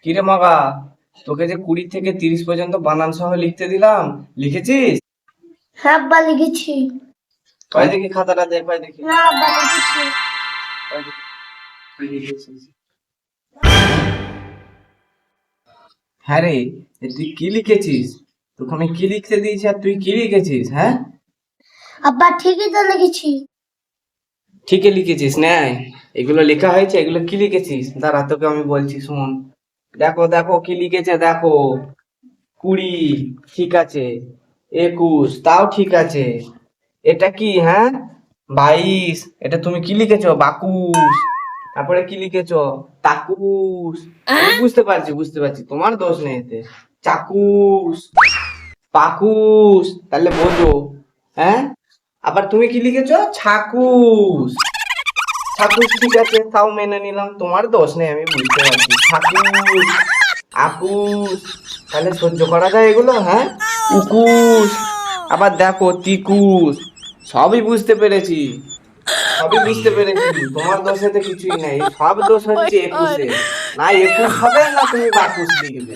কিরে মগা, তোকে যে 20 থেকে 30 পর্যন্ত বানান সহ লিখতে দিলাম, লিখেছিস? হ্যাঁ আব্বা লিখেছি। কয় দেখি খাতাটা দে, কয় দেখি। না আব্বা লিখেছি। কয় দেখি, কি লিখেছিস? হ্যাঁ রে, এ তুই কি লিখেছিস? তোকে আমি কি লিখতে দিয়েছি আর তুই কি লিখেছিস? হ্যাঁ, আব্বা ঠিকই তো লিখেছি। ঠিকই লিখেছিস না? এগুলো লেখা হয়েছে, এগুলো কি লিখেছিস? দাঁড়া, তোকে আমি বলছি, শোন। দেখো দেখো কি লিখেছে, দেখো। 20 ঠিক আছে, 21 তাও ঠিক আছে। এটা কি? হ্যাঁ, 22 এটা তুমি কি লিখেছো? বাকুস। তারপরে কি লিখেছো? তাকুস। আমি বুঝতে পারছি, বুঝতে পারছি, তোমার দোষ নেই এতে। চাকুস, পাকুস, তাহলে বোঝো। হ্যাঁ, আবার তুমি কি লিখেছো? ছাকুস। ছাকুস ঠিক আছে, তাও মেনে নিলাম, তোমার দোষ নেই, আমি বুঝতে পারছি। ছাকুস, আকুস, তাহলে সহ্য করা যায় এগুলো? হ্যাঁ, উকুস, আবার দেখো তিকুস। সবই বুঝতে পেরেছি, সবই বুঝতে পেরেছি, তোমার দোষেতে কিছুই নেই, সব দোষ হচ্ছে 21-এ। না 21 হবে, না তুমি বাকুস লিখবে।